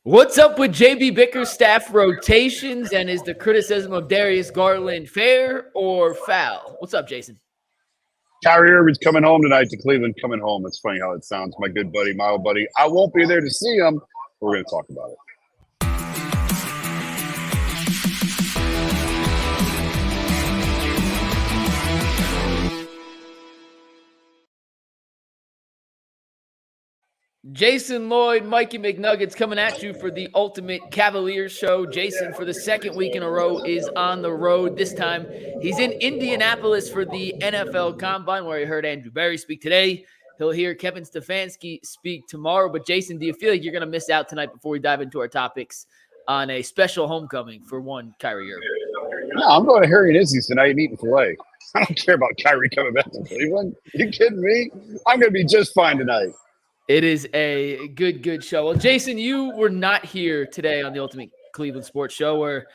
What's up with JB Bickerstaff rotations, and is the criticism of Darius Garland fair or foul? What's up, Jason? Kyrie Irving's coming home tonight to Cleveland. Coming home. It's funny how it sounds. My good buddy, my old buddy. I won't be there to see him. We're going to talk about it. Jason, Lloyd, Mikey McNuggets coming at you for the Ultimate Cavaliers show. Jason, for the second week in a row, is on the road. This time, he's in Indianapolis for the NFL Combine, where he heard Andrew Berry speak today. He'll hear Kevin Stefanski speak tomorrow. But, Jason, do you feel like you're going to miss out tonight before we dive into our topics on a special homecoming for one Kyrie Irving? No, I'm going to Harry and Izzy's tonight and eating filet. I don't care about Kyrie coming back to Cleveland. You kidding me? I'm going to be just fine tonight. It is a good show. Well, Jason, you were not here today on the Ultimate Cleveland Sports Show, where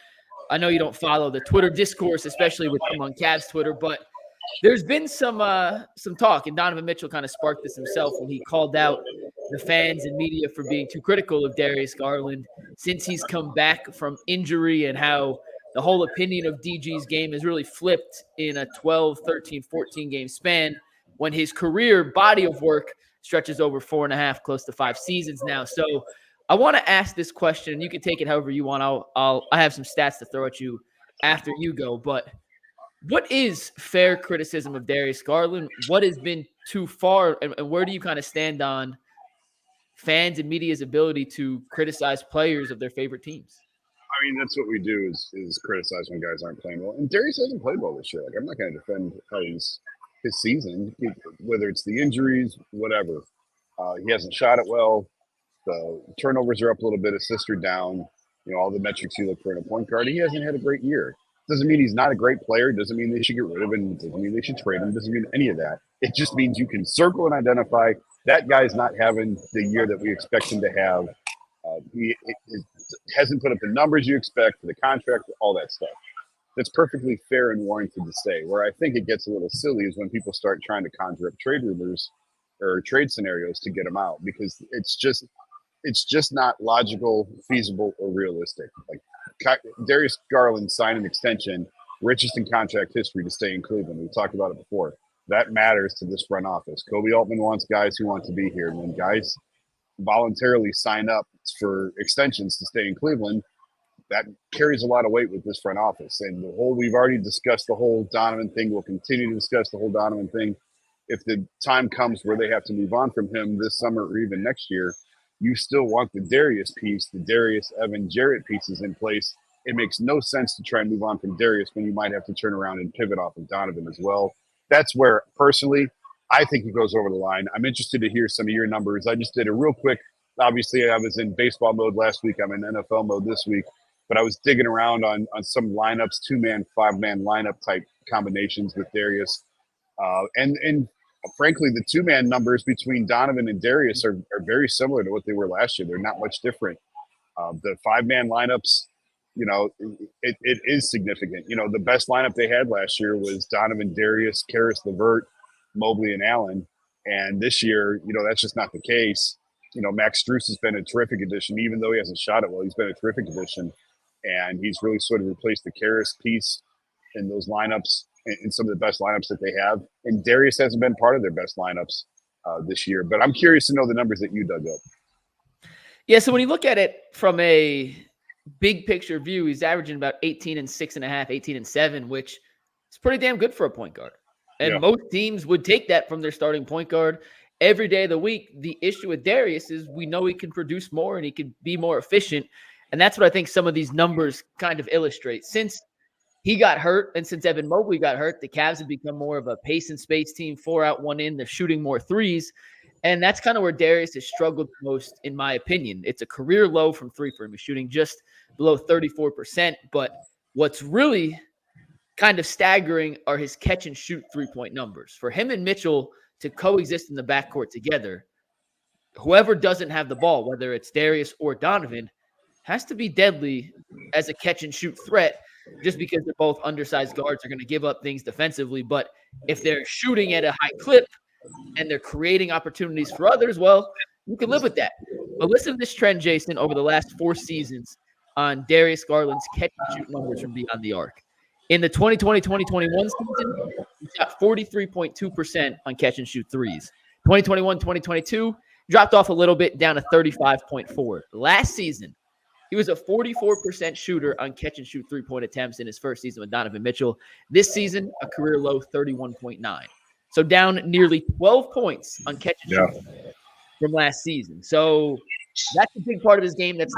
I know you don't follow the Twitter discourse, especially with them on Cavs Twitter, but there's been some talk, and Donovan Mitchell kind of sparked this himself when he called out the fans and media for being too critical of Darius Garland since he's come back from injury, and how the whole opinion of DG's game has really flipped in a 12, 13, 14 game span when his career body of work stretches over 4.5, close to 5 seasons now. So I want to ask this question, and you can take it however you want. I have some stats to throw at you after you go, but what is fair criticism of Darius Garland? What has been too far, and where do you kind of stand on fans and media's ability to criticize players of their favorite teams? I mean, that's what we do is criticize when guys aren't playing well. And Darius hasn't played well this year. Like, I'm not going to defend how his season, whether it's the injuries, whatever. He hasn't shot it well. The turnovers are up a little bit. Assists are down. You know, all the metrics you look for in a point guard. He hasn't had a great year. Doesn't mean he's not a great player. Doesn't mean they should get rid of him. Doesn't mean they should trade him. Doesn't mean any of that. It just means you can circle and identify that guy's not having the year that we expect him to have. He hasn't put up the numbers you expect for the contract, all that stuff. That's perfectly fair and warranted to say. Where I think it gets a little silly is when people start trying to conjure up trade rumors or trade scenarios to get him out, because it's just not logical, feasible, or realistic. Like Darius Garland signed an extension, richest in contract history, to stay in Cleveland. We talked about it before. That matters to this front office. Kobe Altman wants guys who want to be here. And when guys voluntarily sign up for extensions to stay in Cleveland, that carries a lot of weight with this front office. And we've already discussed the whole Donovan thing. We'll continue to discuss the whole Donovan thing. If the time comes where they have to move on from him this summer or even next year, you still want the Darius piece, the Darius, Evan, Jarrett pieces in place. It makes no sense to try and move on from Darius when you might have to turn around and pivot off of Donovan as well. That's where, personally, I think he goes over the line. I'm interested to hear some of your numbers. I just did a real quick. Obviously, I was in baseball mode last week. I'm in NFL mode this week. But I was digging around on some lineups, 2-man, 5-man lineup type combinations with Darius. And frankly, the 2-man numbers between Donovan and Darius are very similar to what they were last year. They're not much different. The 5-man lineups, you know, it is significant. You know, the best lineup they had last year was Donovan, Darius, Karis LeVert, Mobley, and Allen. And this year, you know, that's just not the case. You know, Max Strus has been a terrific addition. Even though he hasn't shot it well, he's been a terrific addition. And he's really sort of replaced the Karis piece in those lineups, in some of the best lineups that they have. And Darius hasn't been part of their best lineups this year. But I'm curious to know the numbers that you dug up. Yeah, so when you look at it from a big picture view, he's averaging about 18 and 6.5, 18 and 7, which is pretty damn good for a point guard. And most teams would take that from their starting point guard every day of the week. The issue with Darius is we know he can produce more and he can be more efficient. And that's what I think some of these numbers kind of illustrate. Since he got hurt and since Evan Mobley got hurt, the Cavs have become more of a pace and space team, 4 out, 1 in. They're shooting more threes. And that's kind of where Darius has struggled most, in my opinion. It's a career low from 3 for him. He's shooting just below 34%. But what's really kind of staggering are his catch and shoot 3-point numbers. For him and Mitchell to coexist in the backcourt together, whoever doesn't have the ball, whether it's Darius or Donovan, has to be deadly as a catch and shoot threat, just because they're both undersized guards are going to give up things defensively. But if they're shooting at a high clip and they're creating opportunities for others, well, You can live with that. But listen to this trend, Jason, over the last 4 seasons on Darius Garland's catch and shoot numbers from beyond the arc. In the 2020-2021 season, he shot 43.2% on catch and shoot threes. 2021-2022 dropped off a little bit down to 35.4. Last season, he was a 44% shooter on catch and shoot three-point attempts in his first season with Donovan Mitchell. This season, a career low 31.9. So down nearly 12 points on catch and shoot from last season. So that's a big part of his game. That's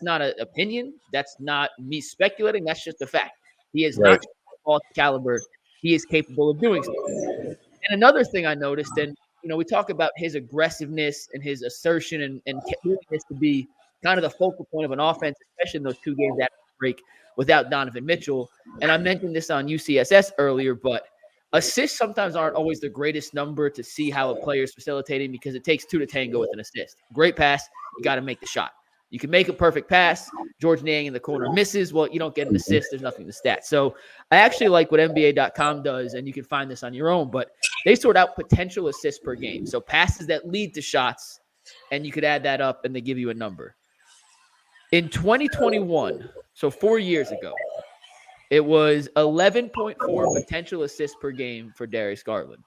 not an opinion. That's not me speculating. That's just a fact. He is not ball caliber. He is capable of doing so. And another thing I noticed, and we talk about his aggressiveness and his assertion and willingness to be kind of the focal point of an offense, especially in those 2 games after the break without Donovan Mitchell. And I mentioned this on UCSS earlier, but assists sometimes aren't always the greatest number to see how a player is facilitating because it takes 2 to tango with an assist. Great pass, you got to make the shot. You can make a perfect pass. George Niang in the corner misses. Well, you don't get an assist. There's nothing to stat. So I actually like what NBA.com does, and you can find this on your own, but they sort out potential assists per game. So passes that lead to shots, and you could add that up, and they give you a number. In 2021, so 4 years ago, it was 11.4 potential assists per game for Darius Garland.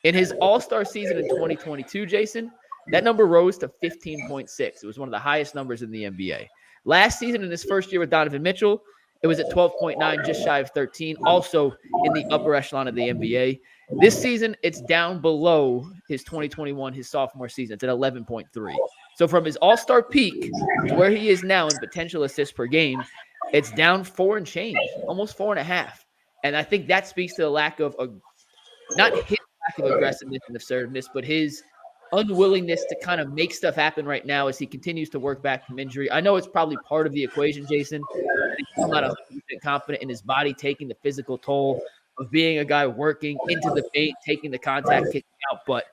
In his All-Star season in 2022, Jason, that number rose to 15.6. It was one of the highest numbers in the NBA. Last season, in his first year with Donovan Mitchell, it was at 12.9, just shy of 13, also in the upper echelon of the NBA. This season, it's down below his 2021, his sophomore season. It's at 11.3. So from his All-Star peak to where he is now in potential assists per game, it's down 4 and change, almost 4.5. And I think that speaks to the lack of, not his lack of aggressiveness and assertiveness, but his unwillingness to kind of make stuff happen right now as he continues to work back from injury. I know it's probably part of the equation, Jason. He's not 100% confident in his body taking the physical toll of being a guy working into the paint, taking the contact, kicking out, but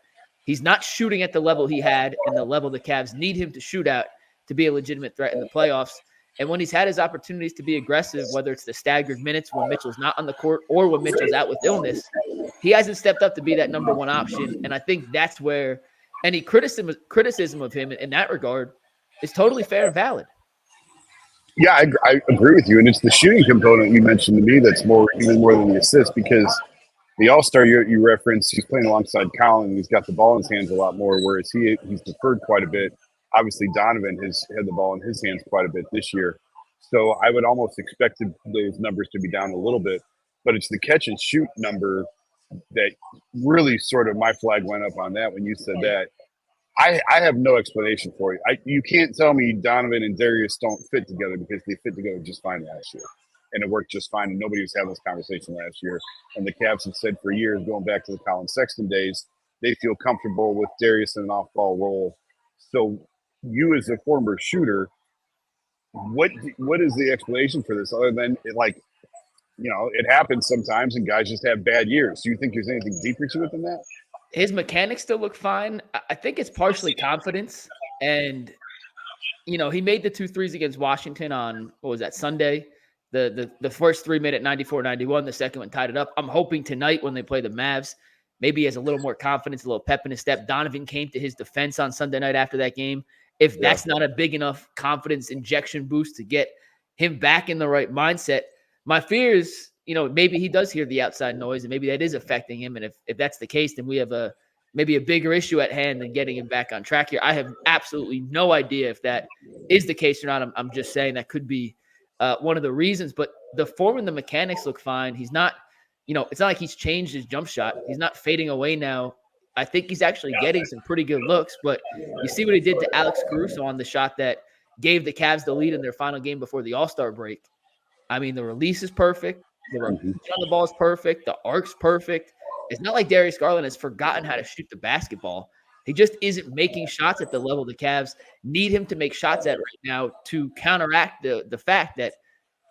he's not shooting at the level he had and the level the Cavs need him to shoot at to be a legitimate threat in the playoffs. And when he's had his opportunities to be aggressive, whether it's the staggered minutes when Mitchell's not on the court or when Mitchell's out with illness, he hasn't stepped up to be that number 1 option. And I think that's where any criticism of him in that regard is totally fair and valid. Yeah, I agree with you. And it's the shooting component you mentioned to me that's even more than the assist, because the All-Star you referenced, he's playing alongside Colin, and he's got the ball in his hands a lot more, whereas he's deferred quite a bit. Obviously, Donovan has had the ball in his hands quite a bit this year. So I would almost expect those numbers to be down a little bit. But it's the catch and shoot number that really sort of my flag went up on that when you said that. I have no explanation for it. You can't tell me Donovan and Darius don't fit together, because they fit together just fine last year. And it worked just fine. And nobody was having this conversation last year. And the Cavs have said for years, going back to the Colin Sexton days, they feel comfortable with Darius in an off-ball role. So you as a former shooter, what is the explanation for this other than it happens sometimes and guys just have bad years? Do you think there's anything deeper to it than that? His mechanics still look fine. I think it's partially confidence. And, he made the 2 threes against Washington on, Sunday? The first 3 made at 94-91. The second one tied it up. I'm hoping tonight when they play the Mavs, maybe he has a little more confidence, a little pep in his step. Donovan came to his defense on Sunday night after that game. If that's not a big enough confidence injection boost to get him back in the right mindset, my fear is, maybe he does hear the outside noise and maybe that is affecting him. And if that's the case, then we have maybe a bigger issue at hand than getting him back on track here. I have absolutely no idea if that is the case or not. I'm just saying that could be one of the reasons, but the form and the mechanics look fine. He's not, it's not like he's changed his jump shot. He's not fading away now. I think he's actually getting some pretty good looks, but you see what he did to Alex Caruso on the shot that gave the Cavs the lead in their final game before the All-Star break. I mean, the release is perfect. The rotation on the ball is perfect. The arc's perfect. It's not like Darius Garland has forgotten how to shoot the basketball. He just isn't making shots at the level the Cavs need him to make shots at right now to counteract the fact that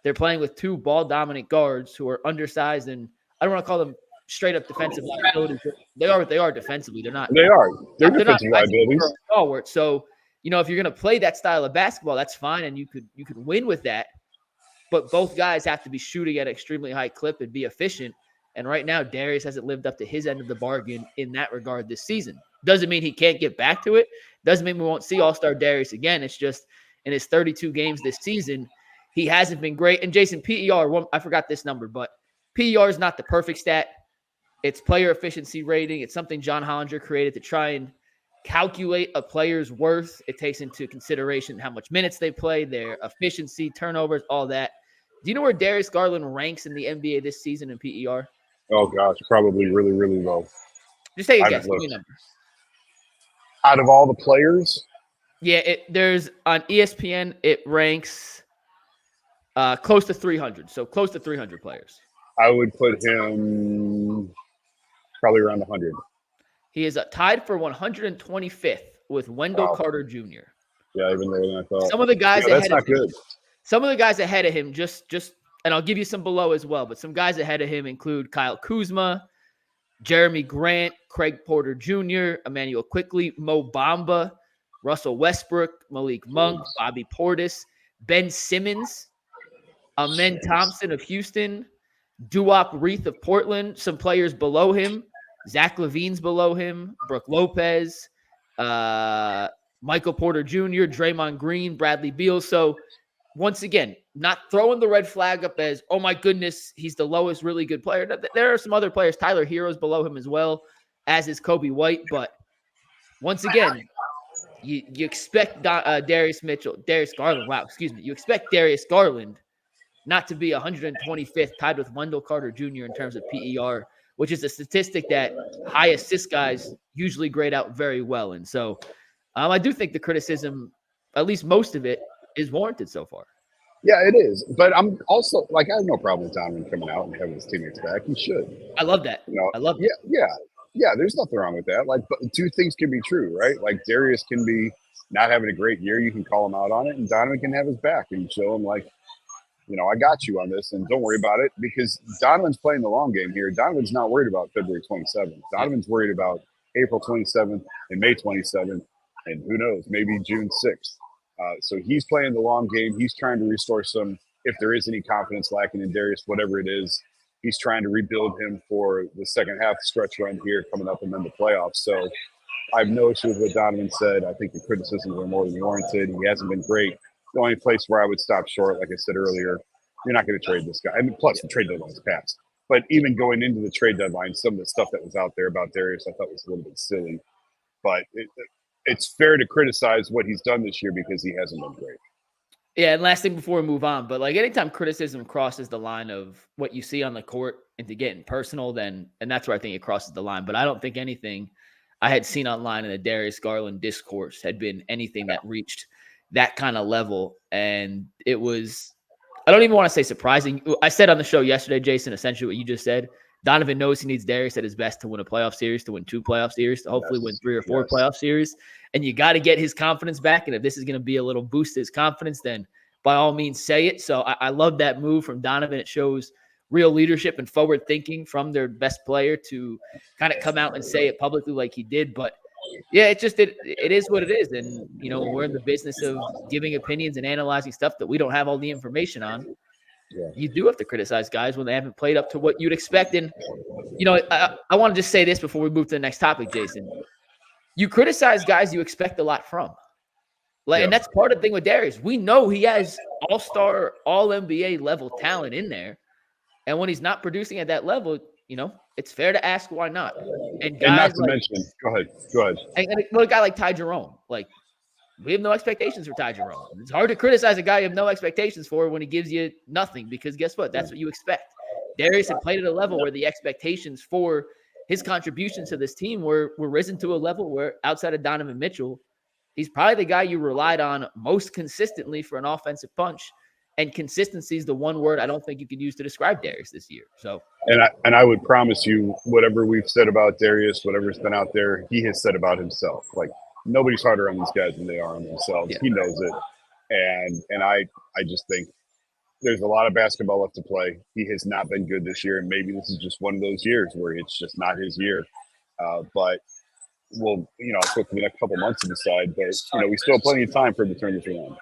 they're playing with 2 ball-dominant guards who are undersized, and I don't want to call them straight-up defensive liabilities. They are what they are defensively. They're not. They are. They're defensive liabilities. Stalwart. So, if you're going to play that style of basketball, that's fine, and you could win with that. But both guys have to be shooting at an extremely high clip and be efficient. And right now, Darius hasn't lived up to his end of the bargain in that regard this season. Doesn't mean he can't get back to it. Doesn't mean we won't see All-Star Darius again. It's just in his 32 games this season, he hasn't been great. And Jason, PER, I forgot this number, but PER is not the perfect stat. It's player efficiency rating. It's something John Hollinger created to try and calculate a player's worth. It takes into consideration how much minutes they play, their efficiency, turnovers, all that. Do you know where Darius Garland ranks in the NBA this season in PER? Oh, gosh, probably really, really low. Just take a guess. Give me a number. Out of all the players? Yeah, there's on ESPN, it ranks close to 300. So close to 300 players. I would put him probably around 100. He is tied for 125th with Wendell Carter Jr. Yeah, even lower than I thought. Some of the guys that's not good. Some of the guys ahead of him, just, and I'll give you some below as well, but some guys ahead of him include Kyle Kuzma, Jeremy Grant, Craig Porter Jr., Emmanuel Quickley, Mo Bamba, Russell Westbrook, Malik Monk, Bobby Portis, Ben Simmons, Amen Thompson of Houston, Duop Reith of Portland, some players below him, Zach LaVine's below him, Brooke Lopez, Michael Porter Jr., Draymond Green, Bradley Beal. So once again, not throwing the red flag up as, oh my goodness, he's the lowest really good player. There are some other players. Tyler Hero's below him as well, as is Kobe White. But once again, you expect Darius Garland. Wow, excuse me. You expect Darius Garland not to be 125th, tied with Wendell Carter Jr. in terms of PER, which is a statistic that high assist guys usually grade out very well. And so I do think the criticism, at least most of it, is warranted so far. Yeah, it is. But I'm also, I have no problem with Donovan coming out and having his teammates back. He should. I love that. I love that. Yeah, there's nothing wrong with that. But two things can be true, right? Darius can be not having a great year. You can call him out on it, and Donovan can have his back and show him, I got you on this, and don't worry about it, because Donovan's playing the long game here. Donovan's not worried about February 27th. Donovan's worried about April 27th and May 27th, and who knows, maybe June 6th. So he's playing the long game. He's trying to restore some, if there is any confidence lacking in Darius, whatever it is, he's trying to rebuild him for the second half stretch run here coming up and then the playoffs. So I have no issue with what Donovan said. I think the criticisms are more than warranted. He hasn't been great. The only place where I would stop short, like I said earlier, you're not going to trade this guy. Plus the trade deadline's passed. But even going into the trade deadline, some of the stuff that was out there about Darius, I thought was a little bit silly. But it's fair to criticize what he's done this year because he hasn't been great. Yeah, and last thing before we move on, but anytime criticism crosses the line of what you see on the court into getting personal, and that's where I think it crosses the line. But I don't think anything I had seen online in the Darius Garland discourse had been anything that reached that kind of level. And it was, I don't even want to say surprising. I said on the show yesterday, Jason, essentially what you just said. Donovan knows he needs Darius at his best to win a playoff series, to win 2 playoff series, to hopefully win 3 or 4 playoff series. And you got to get his confidence back. And if this is going to be a little boost to his confidence, then by all means say it. So I love that move from Donovan. It shows real leadership and forward thinking from their best player to kind of come out and say it publicly like he did. But yeah, it is what it is. And, we're in the business of giving opinions and analyzing stuff that we don't have all the information on. Yeah. You do have to criticize guys when they haven't played up to what you'd expect. And, I want to just say this before we move to the next topic, Jason. You criticize guys you expect a lot from. And that's part of the thing with Darius. We know he has all-star, all-NBA level talent in there. And when he's not producing at that level, it's fair to ask why not. And guys not to mention, go ahead. And a guy like Ty Jerome, we have no expectations for Ty Jerome. It's hard to criticize a guy you have no expectations for when he gives you nothing, because guess what? That's what you expect. Darius had played at a level where the expectations for his contributions to this team were risen to a level where, outside of Donovan Mitchell, he's probably the guy you relied on most consistently for an offensive punch. And consistency is the one word I don't think you could use to describe Darius this year. So, and I would promise you, whatever we've said about Darius, whatever's been out there, he has said about himself. Nobody's harder on these guys than they are on themselves. Yeah. He knows it. And I just think there's a lot of basketball left to play. He has not been good this year, and maybe this is just one of those years where it's just not his year. But we'll, it's for the next couple months to decide. But, we still have plenty of time for him to turn this around.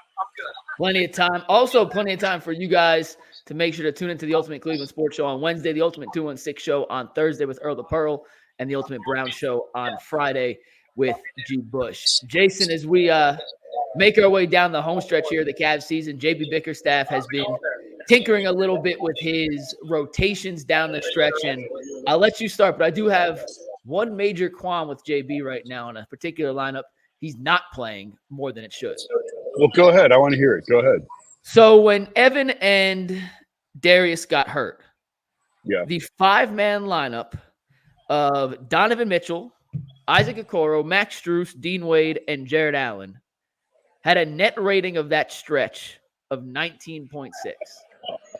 Plenty of time. Also, plenty of time for you guys to make sure to tune into the Ultimate Cleveland Sports Show on Wednesday, the Ultimate 216 Show on Thursday with Earl the Pearl, and the Ultimate Brown Show on Friday with G. Bush. Jason, as we make our way down the home stretch here of the Cavs season, JB Bickerstaff has been tinkering a little bit with his rotations down the stretch, and I'll let you start, but I do have one major qualm with JB right now in a particular lineup. He's not playing more than it should. Well, go ahead. I want to hear it. Go ahead. So when Evan and Darius got hurt, the 5-man lineup of Donovan Mitchell, Isaac Okoro, Max Strus, Dean Wade, and Jarrett Allen had a net rating of that stretch of 19.6.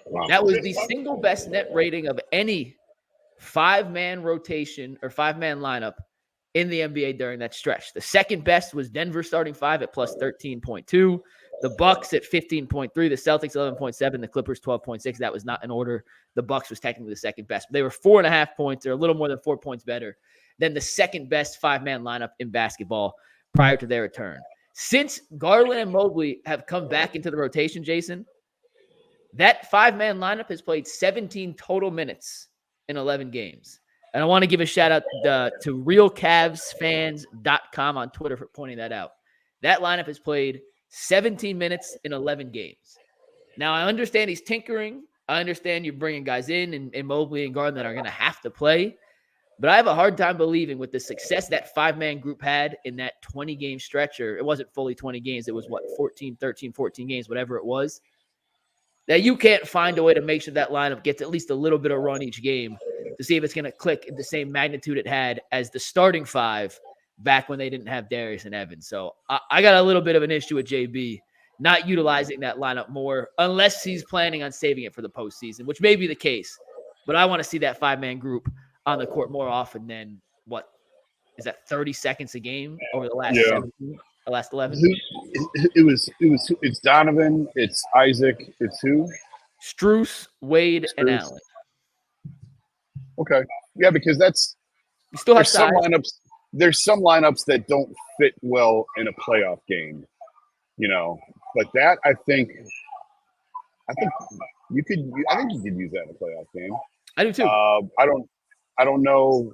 Wow. That was the single best net rating of any 5-man rotation or 5-man lineup in the NBA during that stretch. The second best was Denver starting 5 at plus 13.2. The Bucks at 15.3, the Celtics 11.7, the Clippers 12.6. That was not in order. The Bucks was technically the second best. But they were 4.5 points, or a little more than 4 points better than the second best 5-man lineup in basketball prior to their return. Since Garland and Mobley have come back into the rotation, Jason, that 5-man lineup has played 17 total minutes in 11 games. And I want to give a shout out to realcavsfans.com on Twitter for pointing that out. That lineup has played 17 minutes in 11 games. Now, I understand he's tinkering. I understand you're bringing guys in Mobley and Garland that are going to have to play. But I have a hard time believing with the success that 5-man group had in that 20-game stretch, or it wasn't fully 20 games. It was, 14 games, whatever it was, that you can't find a way to make sure that lineup gets at least a little bit of run each game to see if it's going to click at the same magnitude it had as the starting 5 back when they didn't have Darius and Evan. So I got a little bit of an issue with JB not utilizing that lineup more unless he's planning on saving it for the postseason, which may be the case. But I want to see that 5-man group on the court more often than, what is that, 30 seconds a game over the last 17, the last 11? It's Donovan, it's Isaac, it's who? Strus, Wade, and Allen. Okay. Yeah, because you still have some lineups. There's some lineups that don't fit well in a playoff game, But that I think you could use that in a playoff game. I do too. I don't know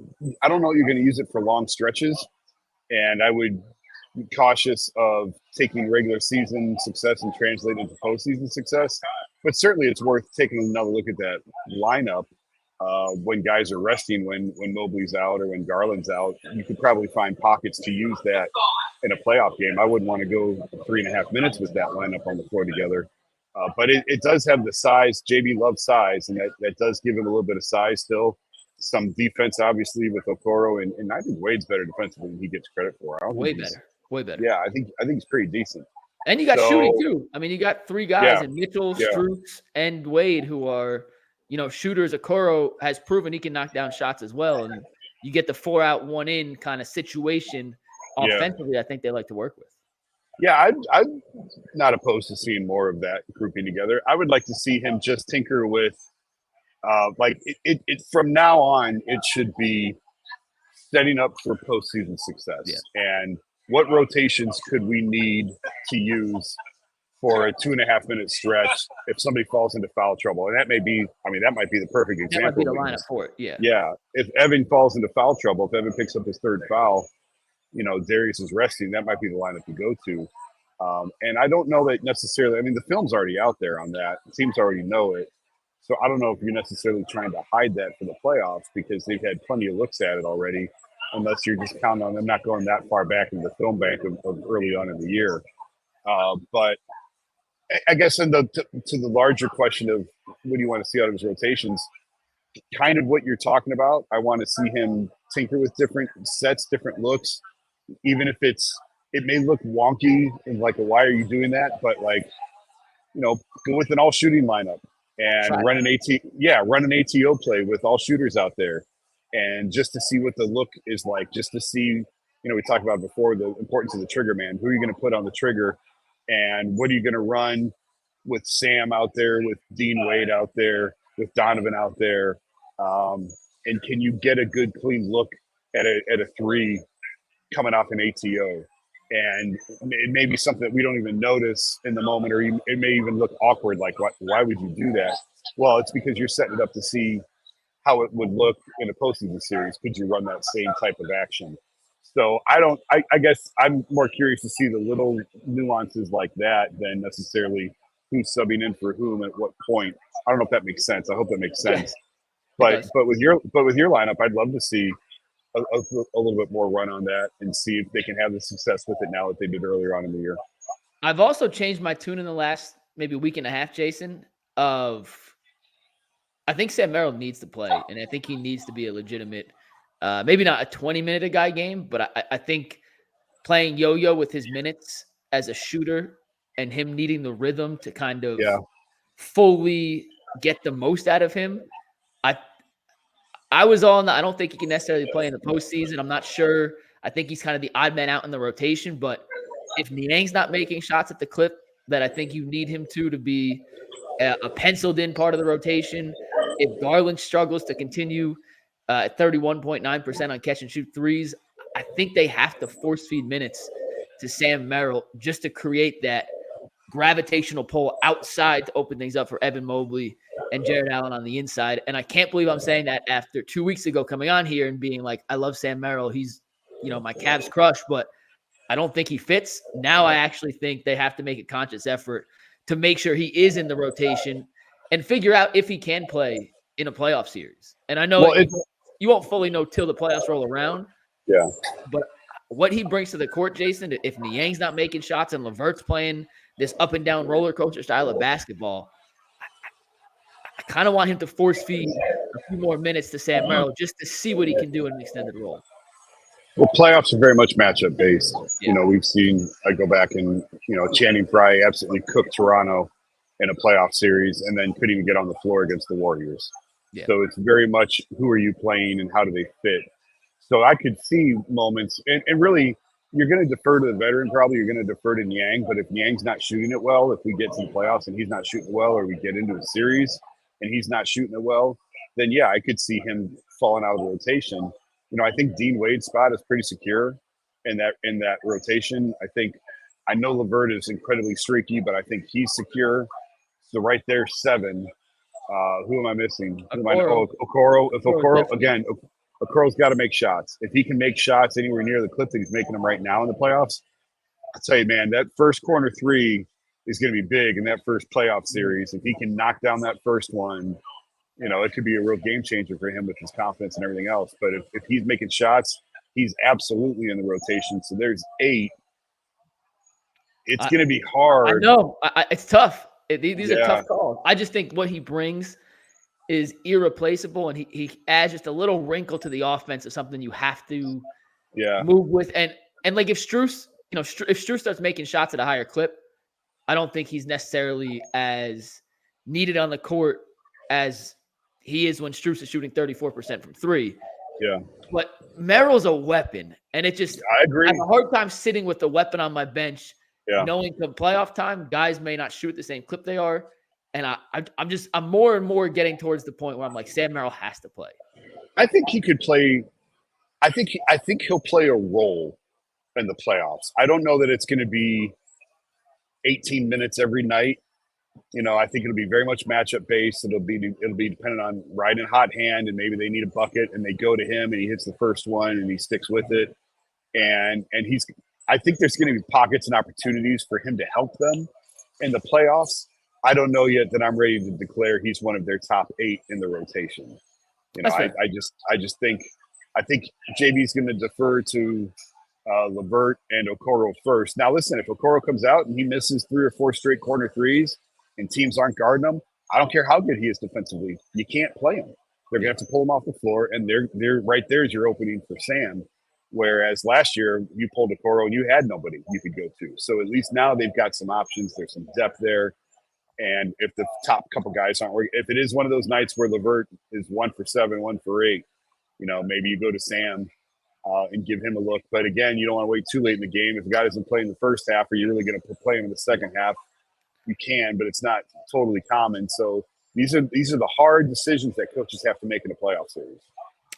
you're going to use it for long stretches, and I would be cautious of taking regular season success and translating into postseason success. But certainly, it's worth taking another look at that lineup when guys are resting, when Mobley's out or when Garland's out. You could probably find pockets to use that in a playoff game. I wouldn't want to go 3.5 minutes with that lineup on the floor together. But it does have the size. JB loves size, and that does give him a little bit of size still. Some defense, obviously, with Okoro, and I think Wade's better defensively than he gets credit for. Way better. Yeah, I think he's pretty decent. And you got shooting too. I mean, you got 3 guys in Mitchell, Strus, and Wade who are, shooters. Okoro has proven he can knock down shots as well, and you get the 4-out, 1-in kind of situation offensively. I think they like to work with. Yeah, I'm not opposed to seeing more of that grouping together. I would like to see him just tinker with. It from now on, it should be setting up for postseason success. Yeah. And what rotations could we need to use for a 2.5 minute stretch if somebody falls into foul trouble? And that might be the perfect example. That might be the lineup for it. Yeah. Yeah. If Evan falls into foul trouble, if Evan picks up his 3rd foul, Darius is resting, that might be the lineup to go to. And I don't know that necessarily. I mean, the film's already out there on that. Teams already know it. So I don't know if you're necessarily trying to hide that for the playoffs because they've had plenty of looks at it already, unless you're just counting on them not going that far back in the film bank of early on in the year. But I guess to the larger question of what do you want to see out of his rotations, kind of what you're talking about. I want to see him tinker with different sets, different looks, even if it may look wonky and like, why are you doing that? But go with an all shooting lineup. And run an ATO play with all shooters out there, and just to see what the look is like. Just to see, we talked about before the importance of the trigger man. Who are you going to put on the trigger, and what are you going to run with Sam out there, with Dean Wade out there, with Donovan out there, and can you get a good clean look at a 3 coming off an ATO? And it may be something that we don't even notice in the moment, or it may even look awkward. Like, why would you do that? Well, it's because you're setting it up to see how it would look in a postseason series. Could you run that same type of action? So I guess I'm more curious to see the little nuances like that than necessarily who's subbing in for whom at what point. I don't know if that makes sense. I hope that makes Yeah, sense. it But does. with your lineup, I'd love to see a little bit more run on that and see if they can have the success with it now that they did earlier on in the year. I've also changed my tune in the last maybe week and a half, Jason, of I think Sam Merrill needs to play, and I think he needs to be a legitimate, maybe not a 20-minute a guy game, but I think playing yo-yo with his minutes as a shooter and him needing the rhythm to kind of Yeah, fully get the most out of him. I I was on the I don't think he can necessarily play in the postseason. I'm not sure. I think he's kind of the odd man out in the rotation, but if Niang's not making shots at the clip that I think you need him to be a penciled in part of the rotation, if Garland struggles to continue at 31.9% on catch and shoot threes, I think they have to force feed minutes to Sam Merrill just to create that gravitational pull outside to open things up for Evan Mobley and Jarrett Allen on the inside. And I can't believe I'm saying that after 2 weeks ago coming on here and being like, I love Sam Merrill. He's, my Cavs crush, but I don't think he fits. Now I actually think they have to make a conscious effort to make sure he is in the rotation and figure out if he can play in a playoff series. And I know well, you won't fully know till the playoffs roll around, yeah. but what he brings to the court, Jason, if Niang's not making shots and LeVert's playing this up and down roller coaster style of basketball, I kind of want him to force feed a few more minutes to Sam Merrill just to see what he can do in an extended role. Well, playoffs are very much matchup based. Yeah. We've seen. I go back and Channing Frye absolutely cooked Toronto in a playoff series, and then couldn't even get on the floor against the Warriors. Yeah. So it's very much who are you playing and how do they fit. So I could see moments, and really, you're going to defer to the veteran. Probably you're going to defer to Niang, but if Niang's not shooting it well, if we get to the playoffs and he's not shooting it well, or we get into a series and he's not shooting it well, then yeah, I could see him falling out of the rotation. I think Dean Wade's spot is pretty secure in that rotation. I know LeVert is incredibly streaky, but I think he's secure. So right there, 7. Who am I missing? Okoro. If Okoro again, Okoro's got to make shots. If he can make shots anywhere near the clip that he's making them right now in the playoffs, I'll tell you, man, that first corner 3 is going to be big in that first playoff series. If he can knock down that first one, it could be a real game changer for him with his confidence and everything else. But if he's making shots, he's absolutely in the rotation. So there's 8. It's going to be hard. I know. It's tough. These are tough calls. I just think what he brings is irreplaceable, and he adds just a little wrinkle to the offense of something you have to move with. And like if Strus, if Strus starts making shots at a higher clip, I don't think he's necessarily as needed on the court as he is when Strus is shooting 34% from 3. Yeah. But Merrill's a weapon, and I agree. I have a hard time sitting with the weapon on my bench, knowing come playoff time, guys may not shoot the same clip they are. And I'm more and more getting towards the point where I'm like, Sam Merrill has to play. I think he could play. I think he'll play a role in the playoffs. I don't know that it's going to be 18 minutes every night. I think it'll be very much matchup based. It'll be dependent on riding hot hand, and maybe they need a bucket and they go to him and he hits the first one and he sticks with it. And I think there's going to be pockets and opportunities for him to help them in the playoffs. I don't know yet that I'm ready to declare he's one of their top 8 in the rotation. I just think JB's going to defer to LeVert and Okoro first. Now, listen, if Okoro comes out and he misses 3 or 4 straight corner threes and teams aren't guarding him, I don't care how good he is defensively. You can't play him. They're going to have to pull him off the floor, and they're right there is your opening for Sam. Whereas last year you pulled Okoro and you had nobody you could go to. So at least now they've got some options. There's some depth there. And if the top couple guys aren't working, if it is one of those nights where LeVert is 1 for 7, 1 for 8, maybe you go to Sam and give him a look. But again, you don't want to wait too late in the game. If the guy doesn't play in the first half, are you really going to play him in the second half? You can, but it's not totally common. So these are the hard decisions that coaches have to make in a playoff series.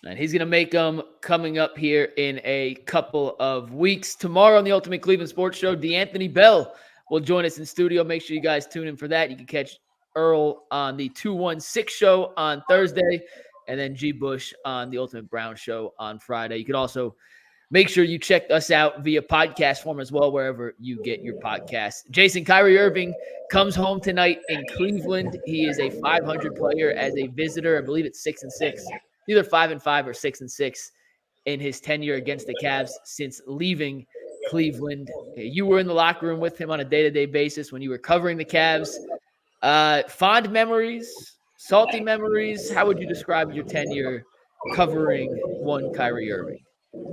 And he's going to make them coming up here in a couple of weeks. Tomorrow on the Ultimate Cleveland Sports Show, DeAnthony Bell will join us in studio. Make sure you guys tune in for that. You can catch Earl on the 216 show on Thursday, and then G. Bush on the Ultimate Brown show on Friday. You could also Make sure you check us out via podcast form as well, wherever you get your podcasts. Jason, Kyrie Irving comes home tonight in Cleveland. He is a 500 player as a visitor. I believe it's 6-6, either 5-5 or 6-6 in his tenure against the Cavs since leaving Cleveland. You were in the locker room with him on a day-to-day basis when you were covering the Cavs. Fond memories, salty memories. How would you describe your tenure covering one Kyrie Irving?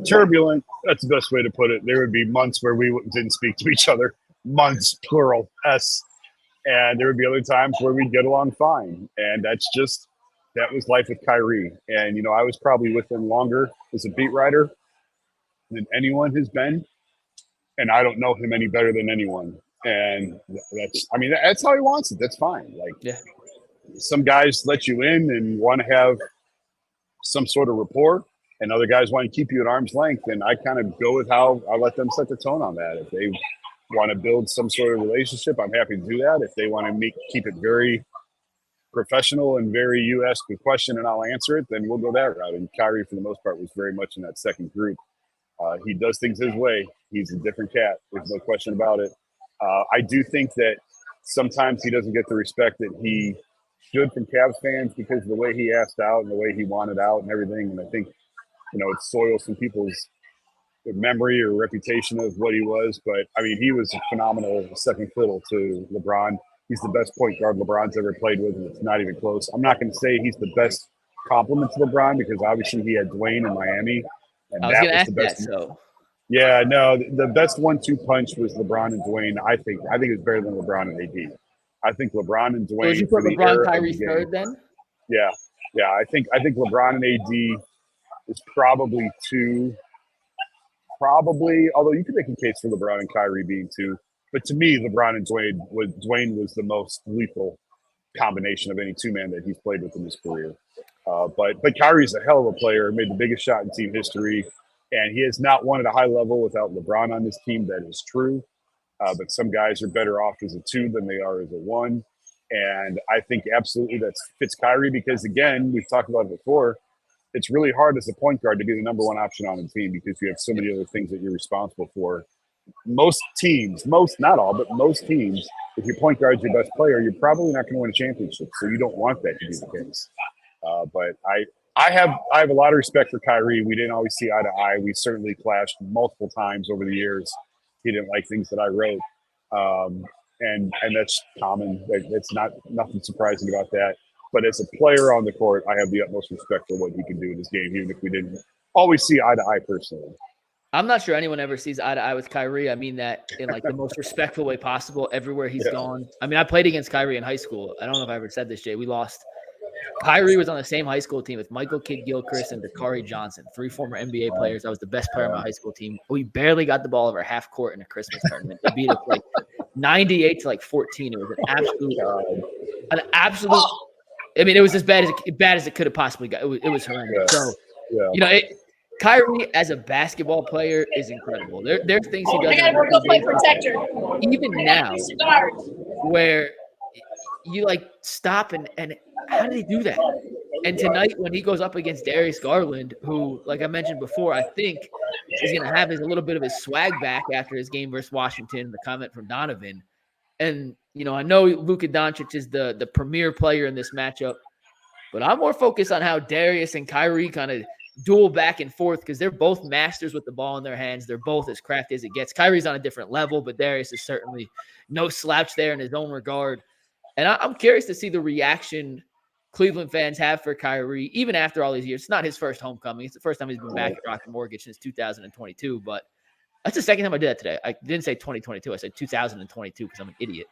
Turbulent. That's the best way to put it. There would be months where we didn't speak to each other. Months, plural, S. And there would be other times where we'd get along fine. And that was life with Kyrie. And, I was probably with him longer as a beat writer than anyone has been. And I don't know him any better than anyone. And that's how he wants it. That's fine. Some guys let you in and want to have some sort of rapport, and other guys want to keep you at arm's length. And I kind of go with how I let them set the tone on that. If they want to build some sort of relationship, I'm happy to do that. If they want to keep it very professional and very, you ask a question and I'll answer it, then we'll go that route. And Kyrie, for the most part, was very much in that second group. He does things his way. He's a different cat. There's no question about it. I do think that sometimes he doesn't get the respect that he should from Cavs fans because of the way he asked out and the way he wanted out and everything. And I think, it soils some people's memory or reputation of what he was. But, he was a phenomenal second fiddle to LeBron. He's the best point guard LeBron's ever played with, and it's not even close. I'm not going to say he's the best compliment to LeBron because obviously he had Dwayne in Miami. And I was going to ask that, so. Yeah, no, the best 1-2 punch was LeBron and Dwayne. I think it was better than LeBron and AD. I think LeBron and Dwayne. So would you put LeBron, Kyrie third then? Yeah. I think LeBron and AD is probably two. Probably, although you could make a case for LeBron and Kyrie being two. But to me, LeBron and Dwayne was the most lethal combination of any two-man that he's played with in his career. But Kyrie's a hell of a player, made the biggest shot in team history. And he has not won at a high level without LeBron on this team. That is true. But some guys are better off as a two than they are as a one. And I think absolutely that fits Kyrie because, again, we've talked about it before. It's really hard as a point guard to be the number one option on the team because you have so many other things that you're responsible for. Most teams, not all, but most teams, if your point guard's your best player, you're probably not going to win a championship. So you don't want that to be the case. But I have a lot of respect for Kyrie. We didn't always see eye to eye. We certainly clashed multiple times over the years. He didn't like things that I wrote. And that's common. It's nothing surprising about that. But as a player on the court, I have the utmost respect for what he can do in this game, even if we didn't always see eye to eye personally. I'm not sure anyone ever sees eye to eye with Kyrie. I mean that in the most respectful way possible everywhere he's gone. I played against Kyrie in high school. I don't know if I ever said this, Jay. We lost. Kyrie was on the same high school team with Michael Kidd-Gilchrist and Dakari Johnson, 3 former NBA players. I was the best player on my high school team. We barely got the ball over half court in a Christmas tournament. They beat us 98 to 14. It was an absolute. It was as bad as it could have possibly got. It was horrendous. So, Kyrie as a basketball player is incredible. There's things he does. I gotta go play protector. Even now, where you stop and how did he do that? And tonight, when he goes up against Darius Garland, who, like I mentioned before, I think is going to have a little bit of his swag back after his game versus Washington, the comment from Donovan. And, I know Luka Doncic is the premier player in this matchup, but I'm more focused on how Darius and Kyrie kind of duel back and forth because they're both masters with the ball in their hands. They're both as crafty as it gets. Kyrie's on a different level, but Darius is certainly no slouch there in his own regard. And I'm curious to see the reaction Cleveland fans have for Kyrie, even after all these years. It's not his first homecoming. It's the first time he's been back at Rocket Mortgage since 2022, but that's the second time I did that today. I didn't say 2022. I said 2022 because I'm an idiot.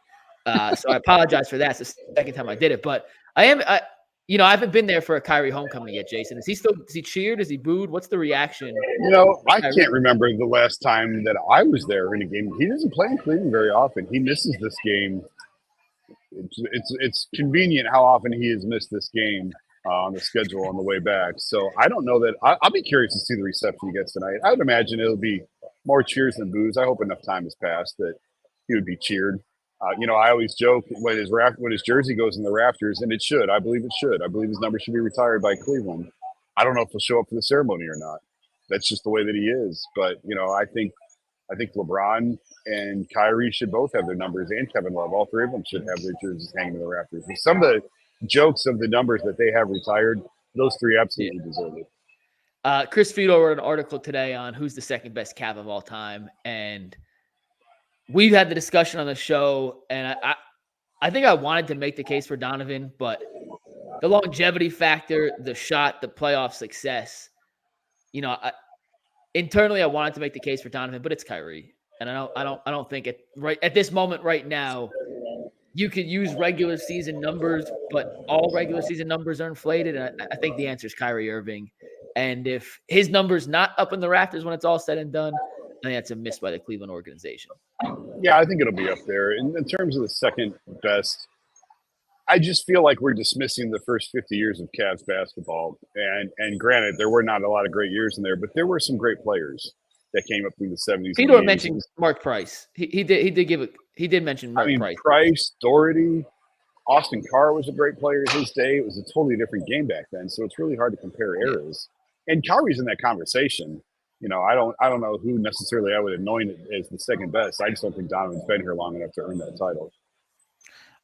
So I apologize for that. It's the second time I did it, but I haven't been there for a Kyrie homecoming yet, Jason. Is he cheered? Is he booed? What's the reaction? I can't remember the last time that I was there in a game. He doesn't play in Cleveland very often. He misses this game. It's convenient how often he has missed this game on the schedule on the way back. So I don't know that I'll be curious to see the reception he gets tonight. I would imagine it'll be more cheers than boos. I hope enough time has passed that he would be cheered. I always joke when his jersey goes in the rafters, and it should. I believe it should. I believe his number should be retired by Cleveland. I don't know if he'll show up for the ceremony or not. that's just the way that he is. But I think LeBron and Kyrie should both have their numbers, and Kevin Love. All three of them should have their jerseys hanging in the rafters. And some of the jokes of the numbers that they have retired, those three absolutely deserve it. Chris Fiedel wrote an article today on who's the second best Cav of all time, and we've had the discussion on the show, and I think I wanted to make the case for Donovan, but the longevity factor, the shot, the playoff success, internally I wanted to make the case for Donovan, but it's Kyrie. And I don't think at this moment right now, you could use regular season numbers, but all regular season numbers are inflated. And I think the answer is Kyrie Irving. And if his number's not up in the rafters when it's all said and done, I think that's a miss by the Cleveland organization. Yeah, I think it'll be up there. In terms of the second best, I just feel like we're dismissing the first 50 years of Cavs basketball. And granted, there were not a lot of great years in there, but there were some great players that came up through the 70s. Peter mentioned Mark Price. He did mention Mark Price. Price, Doherty, Austin Carr was a great player in his day. It was a totally different game back then, so it's really hard to compare eras. And Kyrie's in that conversation. I don't know who necessarily I would anoint as the second best. I just don't think Donovan's been here long enough to earn that title.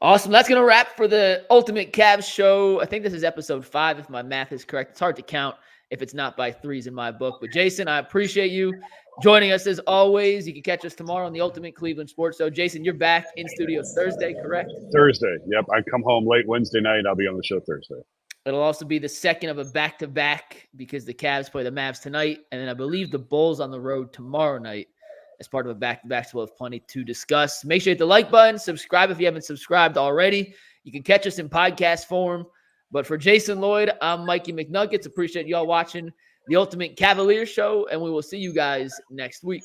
Awesome. That's going to wrap for the Ultimate Cavs show. I think this is episode 5, if my math is correct. It's hard to count if it's not by threes in my book. But Jason, I appreciate you joining us as always. You can catch us tomorrow on the Ultimate Cleveland Sports Show. Jason, you're back in studio Thursday, correct? Thursday. Yep. I come home late Wednesday night. I'll be on the show Thursday. It'll also be the second of a back-to-back because the Cavs play the Mavs tonight. And then I believe the Bulls on the road tomorrow night as part of a back-to-back. So we'll have plenty to discuss. Make sure you hit the like button. Subscribe if you haven't subscribed already. You can catch us in podcast form. But for Jason Lloyd, I'm Mikey McNuggets. Appreciate y'all watching the Ultimate Cavaliers show, and we will see you guys next week.